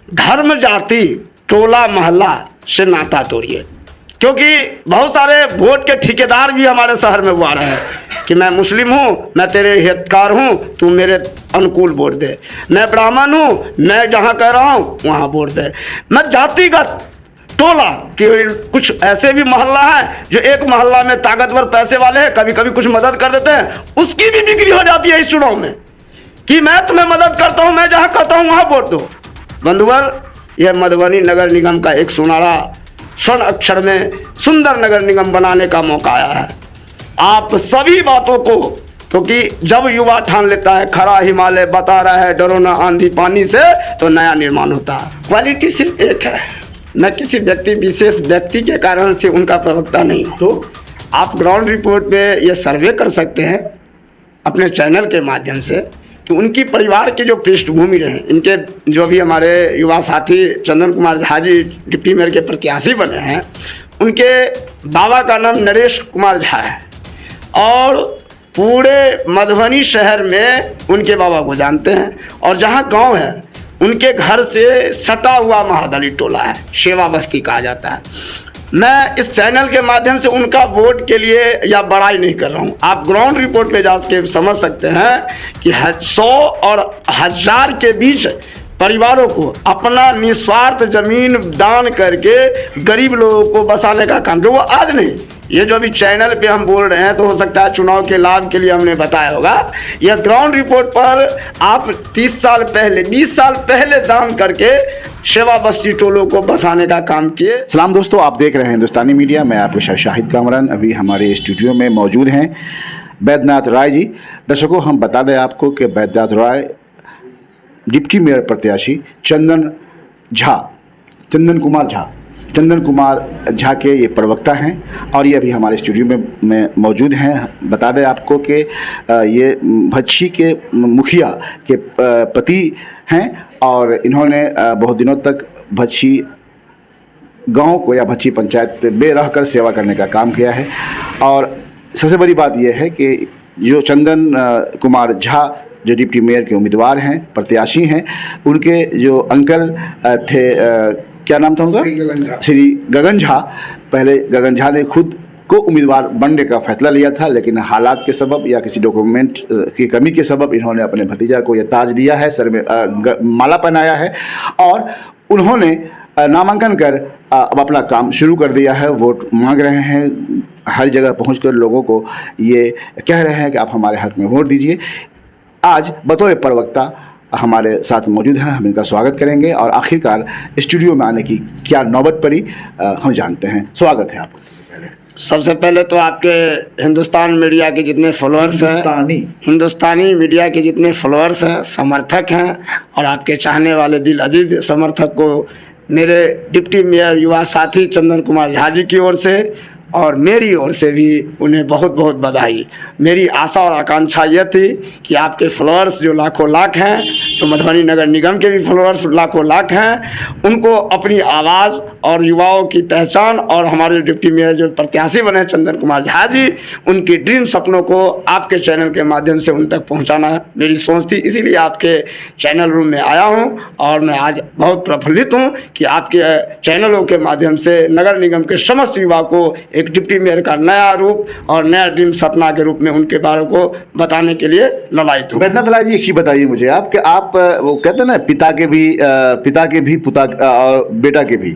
धर्म, जाति, टोला मोहल्ला से नाता तोड़िए, क्योंकि बहुत सारे वोट के ठेकेदार भी हमारे शहर में वो आ रहे हैं कि मैं मुस्लिम हूँ, मैं तेरे हितकार हूँ, तू मेरे अनुकूल वोट दे। मैं ब्राह्मण हूँ, मैं जहाँ कह रहा हूँ वहाँ वोट दे। मैं जातिगत टोला कि कुछ ऐसे भी मोहल्ला है जो एक मोहल्ला में ताकतवर पैसे वाले हैं, कभी कभी कुछ मदद कर देते हैं, उसकी भी बिक्री हो जाती है इस चुनाव में कि मैं तुम्हें मदद करता हूँ, मैं जहाँ कहता हूँ वहाँ वोट दो। बंधुवर, यह मधुबनी नगर निगम का एक सुनहरा स्वर्ण अक्षर में सुंदर नगर निगम बनाने का मौका आया है। आप सभी बातों को, क्योंकि जब युवा ठान लेता है खरा हिमालय बता रहा है डरो ना आंधी पानी से, तो नया निर्माण होता है। क्वालिटी सिर्फ एक है, मैं किसी व्यक्ति विशेष व्यक्ति के कारण से उनका प्रवक्ता नहीं हूँ। तो आप ग्राउंड रिपोर्ट पे ये सर्वे कर सकते हैं अपने चैनल के माध्यम से कि उनकी परिवार की जो पृष्ठभूमि रहे, इनके जो भी हमारे युवा साथी चंदन कुमार झा जी डिप्टी मेयर के प्रत्याशी बने हैं, उनके बाबा का नाम नरेश कुमार झा है और पूरे मधुबनी शहर में उनके बाबा को जानते हैं। और जहाँ गांव है उनके घर से सटा हुआ महादलित टोला है, सेवा बस्ती कहा जाता है। मैं इस चैनल के माध्यम से उनका वोट के लिए या बड़ाई नहीं कर रहा हूँ। आप ग्राउंड रिपोर्ट पे जाके समझ सकते हैं कि 100 और 1000 के बीच परिवारों को अपना निस्वार्थ जमीन दान करके गरीब लोगों को बसाने का काम, जो वो आज नहीं, ये जो अभी चैनल पे हम बोल रहे हैं तो हो सकता है चुनाव के लाभ के लिए हमने बताया होगा। यह ग्राउंड रिपोर्ट पर आप 30 साल पहले 20 साल पहले दान करके सेवा बस्ती टोलों को बसाने का काम किए। सलाम दोस्तों, आप देख रहे हैं हिंदुस्तानी मीडिया। मैं आपके साथ शाहिद कामरान अभी हमारे स्टूडियो में मौजूद हैं बैद्यनाथ राय जी। दर्शकों, हम बता दें आपको कि बैद्यनाथ राय डिप्टी मेयर प्रत्याशी चंदन कुमार झा के ये प्रवक्ता हैं और ये अभी हमारे स्टूडियो में मौजूद हैं। बता दें आपको कि ये भच्छी के मुखिया के पति हैं और इन्होंने बहुत दिनों तक भच्छी गांव को या भच्छी पंचायत में रहकर सेवा करने का काम किया है। और सबसे बड़ी बात यह है कि जो चंदन कुमार झा जो डिप्टी मेयर के उम्मीदवार हैं, प्रत्याशी हैं, उनके जो अंकल थे, क्या नाम था उनका? श्री गगन झा। पहले गगन झा ने खुद को उम्मीदवार बनने का फैसला लिया था, लेकिन हालात के सबब या किसी डॉक्यूमेंट की कमी के सबब इन्होंने अपने भतीजा को यह ताज दिया है, सर में माला पहनाया है और उन्होंने नामांकन कर अब अपना काम शुरू कर दिया है। वोट मांग रहे हैं, हर जगह पहुंचकर लोगों को ये कह रहे हैं कि आप हमारे हक में वोट दीजिए। आज बतौर प्रवक्ता हमारे साथ मौजूद हैं, हम इनका स्वागत करेंगे और आखिरकार स्टूडियो में आने की क्या नौबत पड़ी हम जानते हैं। स्वागत है आपका। सबसे पहले तो आपके हिंदुस्तान मीडिया के जितने फॉलोअर्स हैं, हिंदुस्तानी मीडिया के जितने फॉलोअर्स हैं, समर्थक हैं और आपके चाहने वाले दिल अजीज समर्थक को मेरे डिप्टी मेयर युवा साथी चंदन कुमार झा जी की ओर से और मेरी ओर से भी उन्हें बहुत बहुत बधाई। मेरी आशा और आकांक्षा यह थी कि आपके फॉलोअर्स जो लाखों लाख हैं, जो मधुबनी नगर निगम के भी फॉलोअर्स लाखों लाख हैं, उनको अपनी आवाज़ और युवाओं की पहचान और हमारे डिप्टी मेयर जो प्रत्याशी बने चंदन कुमार झा जी, उनकी ड्रीम सपनों को आपके चैनल के माध्यम से उन तक पहुँचाना मेरी सोच थी। इसीलिए आपके चैनल रूम में आया हूँ और मैं आज बहुत प्रफुल्लित हूँ कि आपके चैनलों के माध्यम से नगर निगम के समस्त युवा को एक डिप्टी मेयर का नया रूप और नया ड्रीम सपना के रूप में उनके बारे को बताने के लिए ललायित हूँ। बैद्यनाथ राय जी, एक चीज बताइए मुझे, आप कि आप वो कहते हैं ना पिता के भी पुता और बेटा के भी,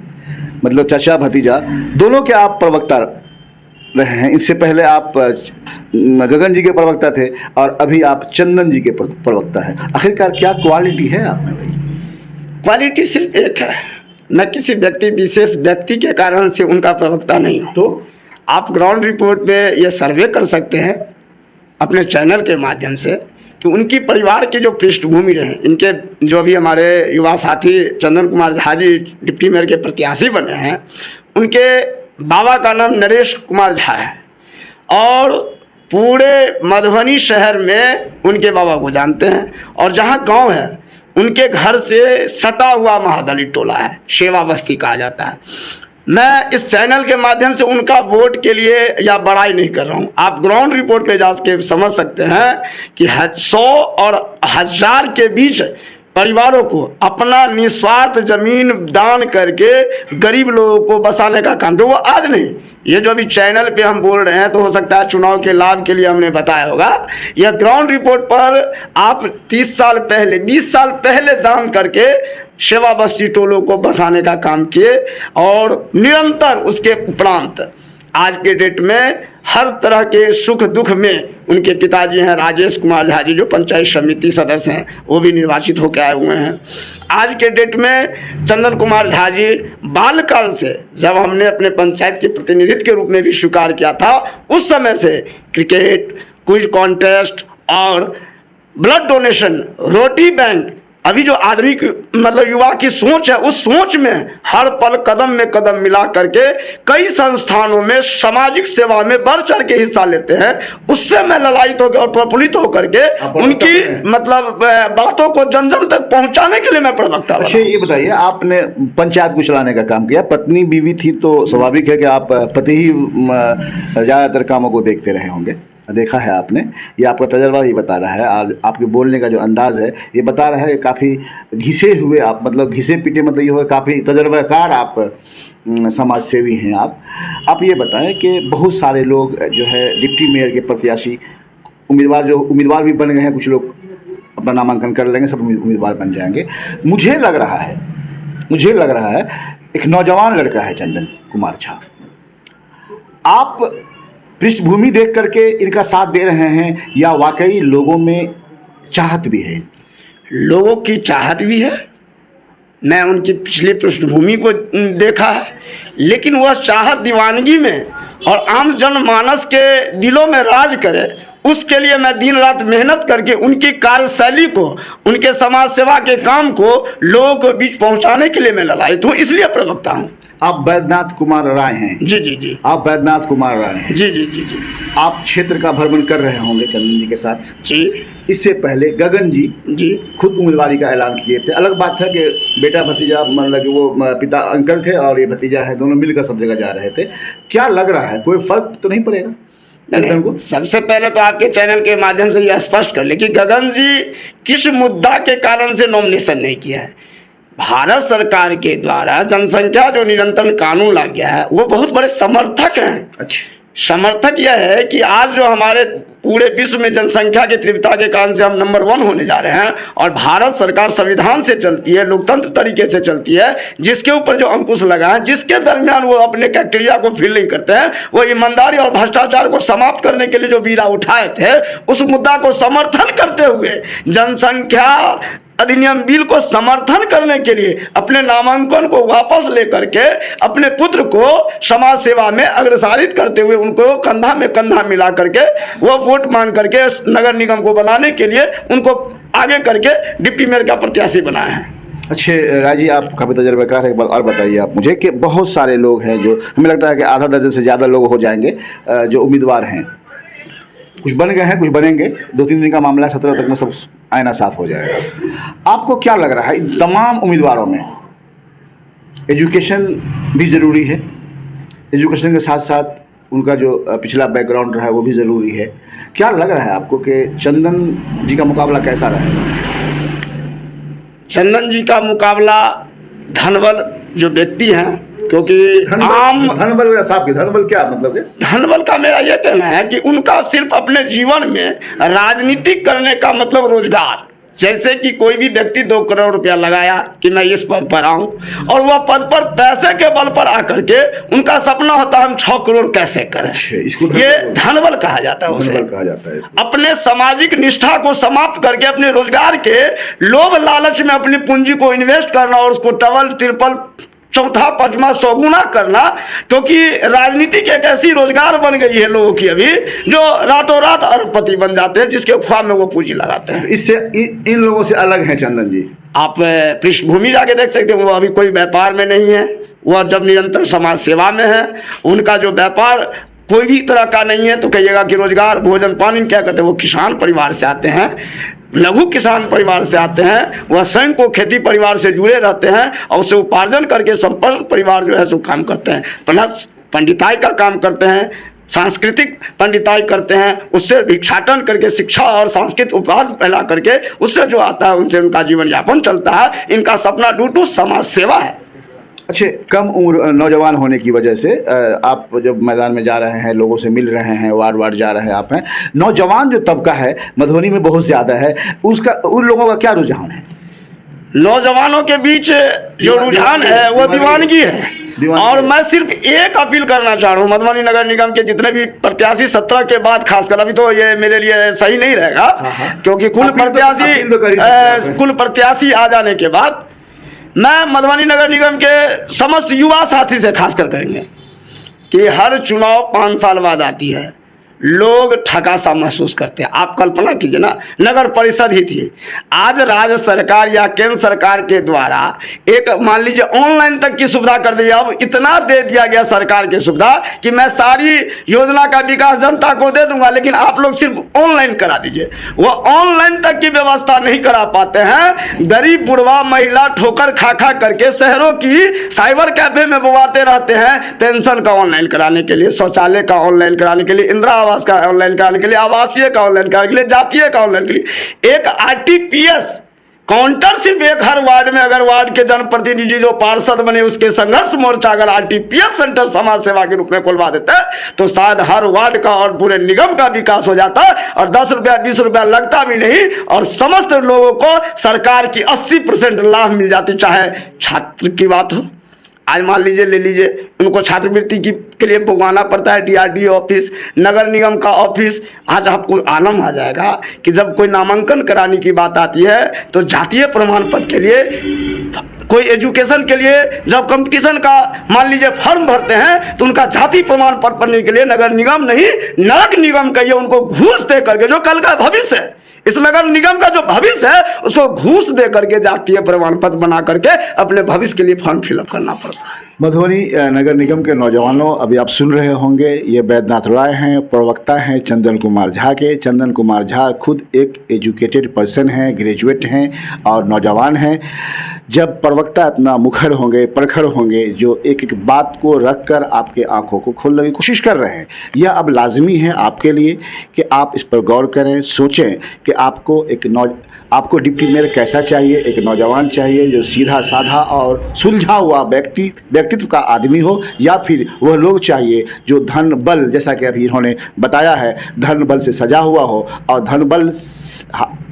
मतलब चाचा भतीजा दोनों के आप प्रवक्ता रहे हैं। इससे पहले आप गगन जी के प्रवक्ता थे और अभी आप चंदन जी के प्रवक्ता हैं। आखिरकार क्या क्वालिटी है आप में भाई? क्वालिटी सिर्फ एक है, मैं किसी व्यक्ति विशेष व्यक्ति के कारण से उनका प्रवक्ता नहीं हूँ। तो आप ग्राउंड रिपोर्ट पे ये सर्वे कर सकते हैं अपने चैनल के माध्यम से कि उनकी परिवार की जो पृष्ठभूमि रहे, इनके जो भी हमारे युवा साथी चंदन कुमार झा जी डिप्टी मेयर के प्रत्याशी बने हैं, उनके बाबा का नाम नरेश कुमार झा है और पूरे मधुबनी शहर में उनके बाबा को जानते हैं। और जहाँ गांव है उनके घर से सटा हुआ महादलित टोला है, सेवा बस्ती कहा जाता है। मैं इस चैनल के माध्यम से उनका वोट के लिए या बड़ाई नहीं कर रहा हूँ। आप ग्राउंड रिपोर्ट पे जाके समझ सकते हैं कि 100 और 1000 के बीच परिवारों को अपना निस्वार्थ जमीन दान करके गरीब लोगों को बसाने का काम, तो वो आज नहीं, ये जो अभी चैनल पे हम बोल रहे हैं तो हो सकता है चुनाव के लाभ के लिए हमने बताया होगा, यह ग्राउंड रिपोर्ट पर आप 30 साल पहले 20 साल पहले दान करके सेवा बस्ती टोलों को बसाने का काम किए और निरंतर उसके उपरांत आज के डेट में हर तरह के सुख दुख में उनके पिताजी हैं राजेश कुमार झा जी, जो पंचायत समिति सदस्य हैं, वो भी निर्वाचित होकर आए हुए हैं। आज के डेट में चंदन कुमार झा जी बालकाल से, जब हमने अपने पंचायत के प्रतिनिधित्व के रूप में भी स्वीकार किया था, उस समय से क्रिकेट, क्विज कॉन्टेस्ट और ब्लड डोनेशन, रोटी बैंक, अभी जो आधुनिक मतलब युवा की सोच है, उस सोच में हर पल कदम में कदम मिला करके कई संस्थानों में सामाजिक सेवा में बढ़ चढ़ के हिस्सा लेते हैं। उससे मैं ललायित होकर और प्रफुल्लित होकर के उनकी मतलब बातों को जन जन तक पहुंचाने के लिए मैं प्रवक्ता बना। अच्छा, ये बताइए, आपने पंचायत को चलाने का काम किया, पत्नी बीवी थी, तो स्वाभाविक है कि आप पति ही ज़्यादातर कामों को देखते रहे होंगे, देखा है आपने, ये आपका तजर्बा ही बता रहा है। आज आपके बोलने का जो अंदाज़ है ये बता रहा है कि काफ़ी घिसे हुए आप, मतलब घिसे पीटे, मतलब ये हो काफ़ी तजर्बाकार आप समाज सेवी हैं आप ये बताएं कि बहुत सारे लोग जो है डिप्टी मेयर के प्रत्याशी उम्मीदवार भी बन गए हैं, कुछ लोग अपना नामांकन कर लेंगे, सब उम्मीदवार बन जाएंगे। मुझे लग रहा है एक नौजवान लड़का है चंदन कुमार झा, आप पृष्ठभूमि देख करके इनका साथ दे रहे हैं या वाकई लोगों में चाहत भी है? लोगों की चाहत भी है, मैं उनकी पिछली पृष्ठभूमि को देखा है, लेकिन वह चाहत दीवानगी में और आम जनमानस के दिलों में राज करे, उसके लिए मैं दिन रात मेहनत करके उनकी कार्यशैली को, उनके समाज सेवा के काम को लोगों के बीच पहुंचाने के लिए मैं ललायित हूँ, इसलिए प्रवक्ता हूँ। आप बैद्यनाथ कुमार राय हैं? जी जी जी। आप बैद्यनाथ कुमार राय हैं? जी जी जी जी। आप क्षेत्र का भ्रमण कर रहे होंगे चंदन जी के साथ? जी। इससे पहले गगन जी खुद उम्मीदवारी का ऐलान किए थे। अलग बात है कि बेटा भतीजा, मतलब कि वो पिता अंकल थे और ये भतीजा है, दोनों मिलकर सब जगह जा रहे थे। क्या लग रहा है, कोई फर्क तो नहीं पड़ेगा? नहीं, सबसे पहले तो आपके चैनल के माध्यम से यह स्पष्ट कर ले कि गगन जी किस मुद्दा के कारण से नॉमिनेशन नहीं किया है। भारत सरकार के द्वारा जनसंख्या जो निरंतर कानून ला गया है, वो बहुत बड़े समर्थक हैं। अच्छा, समर्थक यह है कि आज जो हमारे पूरे विश्व में जनसंख्या की तीव्रता के कारण से हम नंबर 1 होने जा रहे हैं, और भारत सरकार संविधान से चलती है, लोकतंत्र तरीके से चलती है, जिसके ऊपर जो अंकुश लगा है, जिसके दरमियान वो अपने क्राइटेरिया को फीलिंग करते हैं, वो ईमानदारी और भ्रष्टाचार को समाप्त करने के लिए जो बीड़ा उठाए थे, उस मुद्दा को समर्थन करते हुए जनसंख्या अधिनियम बिल को समर्थन करने के लिए अपने नामांकन को वापस लेकर के अपने पुत्र को समाज सेवा में अग्रसारित करते हुए उनको कंधा में कंधा मिला करके वो वोट मांग करके नगर निगम को बनाने के लिए उनको आगे करके डिप्टी मेयर का प्रत्याशी बनाया है। अच्छे राजी, आप काफ़ी तजर्बाकार है, एक बार और बताइए आप मुझे कि बहुत सारे लोग हैं, जो हमें लगता है कि आधा दर्जन से ज़्यादा लोग हो जाएंगे जो उम्मीदवार हैं, कुछ बन गए हैं, कुछ बनेंगे, 2-3 दिन का मामला, 17 तक में सब आईना साफ हो जाएगा। आपको क्या लग रहा है, इन तमाम उम्मीदवारों में एजुकेशन भी ज़रूरी है, एजुकेशन के साथ साथ उनका जो पिछला बैकग्राउंड रहा है वो भी ज़रूरी है। क्या लग रहा है आपको कि चंदन जी का मुकाबला कैसा रहेगा? चंदन जी का मुकाबला धनबल जो व्यक्ति हैं, क्योंकि धनबल क्या मतलब है? धनबल का मेरा यह कहना है कि उनका सिर्फ अपने जीवन में राजनीति करने का मतलब रोजगार, जैसे कि कोई भी व्यक्ति 2 करोड़ रुपया लगाया कि मैं इस पद पर आऊं, और वह पद पर पैसे के बल पर आकर के उनका सपना होता है हम 6 करोड़ कैसे करें। ये धनबल कहा जाता है उसे। अपने सामाजिक निष्ठा को समाप्त करके अपने रोजगार के लोभ लालच में अपनी पूंजी को इन्वेस्ट करना और उसको डबल, ट्रिपल, चौथा, पांचवा, 100 गुना करना, क्योंकि राजनीति की एक ऐसी रोजगार बन गई है लोगों की अभी, जो रातों रात अरबपति बन जाते हैं, जिसके ख्वाब में वो पूंजी लगाते हैं। इससे इन लोगों से अलग है चंदन जी। आप पृष्ठभूमि जाके देख सकते हैं, वो अभी कोई व्यापार में नहीं है, वह जब निरंतर समाज सेवा में है, उनका जो व्यापार कोई भी तरह का नहीं है, तो कहिएगा कि रोजगार, भोजन पानी क्या कहते हैं, वो किसान परिवार से आते हैं, लघु किसान परिवार से आते हैं, वह स्वयं को खेती परिवार से जुड़े रहते हैं और उसे उपार्जन करके संपन्न परिवार जो है सो काम करते हैं, प्लस पंडिताई का काम करते हैं, सांस्कृतिक पंडिताई करते हैं, उससे भिक्षाटन करके शिक्षा और सांस्कृतिक उपहार फैला करके उससे जो आता है उनसे उनका जीवन यापन चलता है। इनका सपना डूटू समाज सेवा है। अच्छे, कम उम्र नौजवान होने की वजह से आप जब मैदान में जा रहे हैं, लोगों से मिल रहे हैं, वार्ड वार्ड जा रहे हैं, आप हैं, नौजवान जो तबका है मधुबनी में बहुत ज़्यादा है, उसका उन लोगों का क्या रुझान है? नौजवानों के बीच जो रुझान है वो दीवानगी है। और मैं सिर्फ एक अपील करना चाह रहा हूँ मधुबनी नगर निगम के जितने भी प्रत्याशी 17 के बाद, खासकर अभी तो ये मेरे लिए सही नहीं रहेगा, क्योंकि कुल प्रत्याशी आ जाने के बाद मैं मधुबनी नगर निगम के समस्त युवा साथी से खासकर करेंगे कि हर चुनाव 5 साल बाद आती है, लोग ठगा सा महसूस करते हैं। आप कल्पना कीजिए ना, नगर परिषद ही थी, आज राज्य सरकार या केंद्र सरकार के द्वारा एक मान लीजिए ऑनलाइन तक की सुविधा कर दी। अब इतना दे दिया गया सरकार की सुविधा कि मैं सारी योजना का विकास जनता को दे दूंगा, लेकिन आप लोग सिर्फ ऑनलाइन करा दीजिए। वो ऑनलाइन तक की व्यवस्था नहीं करा पाते हैं। गरीब बुढ़वा महिला ठोकर खा खा करके शहरों की साइबर कैफे में बुवाते रहते हैं, पेंशन का ऑनलाइन कराने के लिए, शौचालय का ऑनलाइन कराने के लिए, इंदिरा आवास का ऑनलाइन कराने के लिए, आवासीय का ऑनलाइन कराने के लिए, जातीय का ऑनलाइन के लिए। एक आरटीपीएस काउंटर सिर्फ एक हर वार्ड में, अगर वार्ड के जनप्रतिनिधि जो पार्षद बने उसके संघर्ष मोर्चा अगर आरटीपीएस सेंटर समाज सेवा के रूप में खुलवा देते तो शायद हर वार्ड का और पूरे निगम का विकास हो जाता और 10 रुपया 20 रुपया लगता भी नहीं और समस्त लोगों को सरकार की 80% लाभ मिल जाती। चाहे छात्र की बात हो, आज मान लीजिए ले लीजिए उनको छात्रवृत्ति के लिए भुगवाना पड़ता है, डीआरडीओ ऑफिस, नगर निगम का ऑफिस। आज आपको आलम आ जाएगा कि जब कोई नामांकन कराने की बात आती है तो जातीय प्रमाण पत्र के लिए, कोई एजुकेशन के लिए जब कंपटीशन का मान लीजिए फॉर्म भरते हैं तो उनका जाति प्रमाण पत्र बनने के लिए नगर निगम नहीं, नगर निगम कहिए उनको घूस दे करके, जो कल का भविष्य है, इस नगर निगम का जो भविष्य है उसको घूस दे करके जातीय प्रमाण पत्र बना करके अपने भविष्य के लिए फॉर्म फिलअप करना पड़ता है। मधुबनी नगर निगम के नौजवानों, अभी आप सुन रहे होंगे, ये बैद्यनाथ राय हैं, प्रवक्ता हैं चंदन कुमार झा के। चंदन कुमार झा खुद एक एजुकेटेड पर्सन हैं, ग्रेजुएट हैं और नौजवान हैं। जब प्रवक्ता इतना मुखर होंगे, प्रखर होंगे, जो एक एक बात को रख कर आपके आंखों को खोलने की कोशिश कर रहे हैं, यह अब लाजमी है आपके लिए कि आप इस पर गौर करें, सोचें कि आपको डिप्टी मेयर कैसा चाहिए। एक नौजवान चाहिए जो सीधा साधा और सुलझा हुआ व्यक्तित्व का आदमी हो, या फिर वह लोग चाहिए जो धन बल, जैसा कि अभी इन्होंने बताया है, धन बल से सजा हुआ हो और धन बल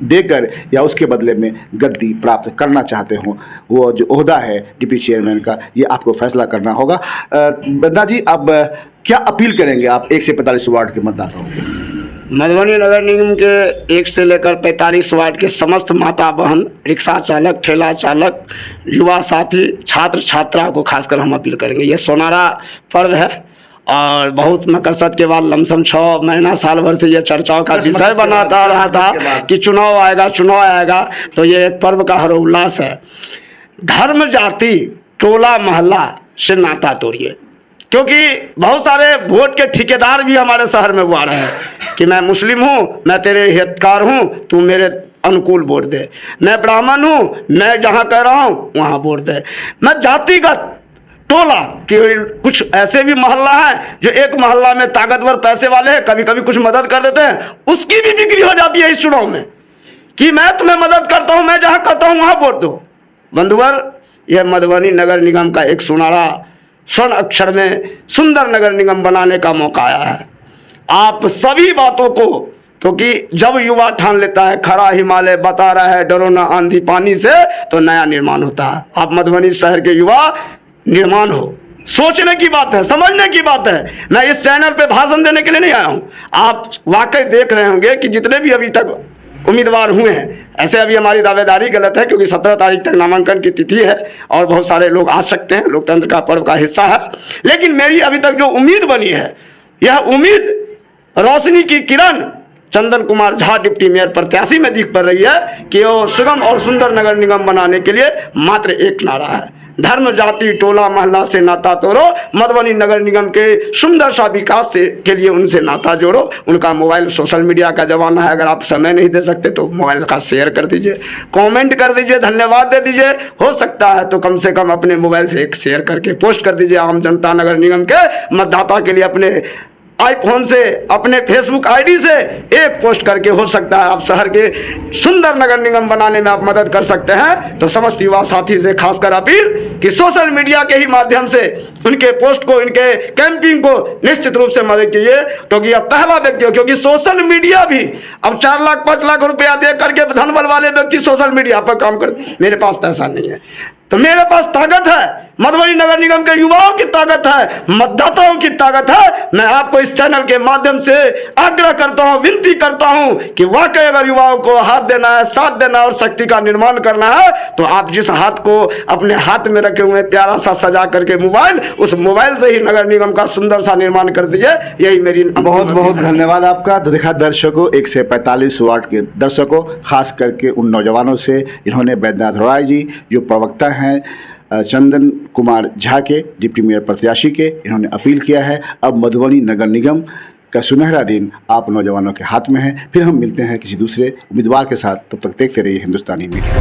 देकर या उसके बदले में गद्दी प्राप्त करना चाहते हों। वो जो ओहदा है डिप्टी चेयरमैन का, ये आपको फैसला करना होगा। बंदा जी, अब क्या अपील करेंगे आप 1 से 45 वार्ड के मतदाताओं को? मधुबनी नगर निगम के 1 से लेकर 45 वार्ड के समस्त माता बहन, रिक्शा चालक, ठेला चालक, युवा साथी, छात्र छात्रा को खासकर हम अपील करेंगे। ये सोनारा पर्व है और बहुत मकसद के बाद लमसम 6 महीना साल भर से ये चर्चाओं का विषय बनाता रहा था कि चुनाव आएगा, तो ये एक पर्व का हर्षोल्लास है। धर्म जाति टोला मोहल्ला से नाता तोड़िए, क्योंकि बहुत सारे वोट के ठेकेदार भी हमारे शहर में हुआ रहे हैं कि मैं मुस्लिम हूँ, मैं तेरे हितकार हूँ, तू मेरे अनुकूल वोट दे, मैं ब्राह्मण हूँ, मैं जहाँ कह रहा हूँ वहाँ वोट दे। मैं जातिगत टोला कि कुछ ऐसे भी मोहल्ला है जो एक मोहल्ला में ताकतवर पैसे वाले हैं, कभी कभी कुछ मदद कर देते हैं, उसकी भी बिक्री हो जाती है इस चुनाव में कि मैं तुम्हें मदद करता हूँ, मैं जहाँ करता हूँ वहाँ वोट दो। बंधुवर, यह मधुबनी नगर निगम का एक सुनहरा स्वर्ण अक्षर में सुंदर नगर निगम बनाने का मौका आया है। आप सभी बातों को, क्योंकि जब युवा ठान लेता है खड़ा हिमालय बता रहा है डरो ना आंधी पानी से, तो नया निर्माण होता है। आप मधुबनी शहर के युवा निर्माण हो, सोचने की बात है, समझने की बात है। मैं इस चैनल पे भाषण देने के लिए नहीं आया हूँ। आप वाकई देख रहे होंगे कि जितने भी अभी तक उम्मीदवार हुए हैं, ऐसे अभी हमारी दावेदारी गलत है क्योंकि 17 तारीख तक नामांकन की तिथि है और बहुत सारे लोग आ सकते हैं, लोकतंत्र का पर्व का हिस्सा है। लेकिन मेरी अभी तक जो उम्मीद बनी है, यह उम्मीद रोशनी की किरण चंदन कुमार झा डिप्टी मेयर प्रत्याशी में दिख पड़ रही है कि वो सुगम और सुंदर नगर निगम बनाने के लिए मात्र एक नारा है, धर्म जाति टोला मोहल्ला से नाता तोड़ो। मधुबनी नगर निगम के सुंदर सा विकास के लिए उनसे नाता जोड़ो। उनका मोबाइल, सोशल मीडिया का जमाना है, अगर आप समय नहीं दे सकते तो मोबाइल का शेयर कर दीजिए, कमेंट कर दीजिए, धन्यवाद दे दीजिए। हो सकता है तो कम से कम अपने मोबाइल से एक शेयर करके पोस्ट कर दीजिए। आम जनता नगर निगम के मतदाता के लिए अपने आईफोन से, अपने फेसबुक आईडी से एक पोस्ट करके हो सकता है आप शहर के सुंदर नगर निगम बनाने में आप मदद कर सकते हैं। तो समस्त युवा साथी से खासकर अपील कि सोशल मीडिया के ही माध्यम से उनके पोस्ट को, इनके कैंपिंग को निश्चित रूप से मदद कीजिए, क्योंकि अब पहला व्यक्ति हो, क्योंकि सोशल मीडिया भी अब 4 लाख 5 लाख रुपया दे करके धन बल वाले व्यक्ति सोशल मीडिया पर काम करते। मेरे पास पैसा नहीं है तो मेरे पास ताकत है, मधुबनी नगर निगम के युवाओं की ताकत है, मतदाताओं की ताकत है। मैं आपको इस चैनल के माध्यम से आग्रह करता हूं, विनती करता हूं कि वाकई अगर युवाओं को हाथ देना है, साथ देना है और शक्ति का निर्माण करना है, तो आप जिस हाथ को अपने हाथ में रखे हुए प्यारा सा सजा करके मोबाइल, उस मोबाइल से ही नगर निगम का सुंदर सा निर्माण कर दीजिए। यही मेरी बहुत बहुत धन्यवाद आपका। तो देखा दर्शकों, 1 से 45 वार्ड के दर्शकों, खास करके उन नौजवानों से, इन्होंने बैद्यनाथ रॉय जी जो प्रवक्ता हैं चंदन कुमार झा के, डिप्टी मेयर प्रत्याशी के, इन्होंने अपील किया है अब मधुबनी नगर निगम का सुनहरा दिन आप नौजवानों के हाथ में है। फिर हम मिलते हैं किसी दूसरे उम्मीदवार के साथ, तब तक देखते रहिए हिंदुस्तानी मीडिया।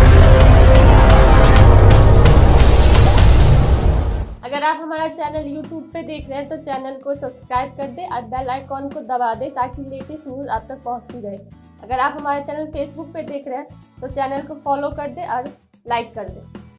अगर आप हमारा चैनल YouTube पे देख रहे हैं तो चैनल को सब्सक्राइब कर दें और बेल आइकॉन को दबा दें ताकि लेटेस्ट न्यूज़ आप तक पहुंचती रहे। अगर आप हमारा चैनल Facebook पे देख रहे हैं तो चैनल को फॉलो कर दें और लाइक कर दें।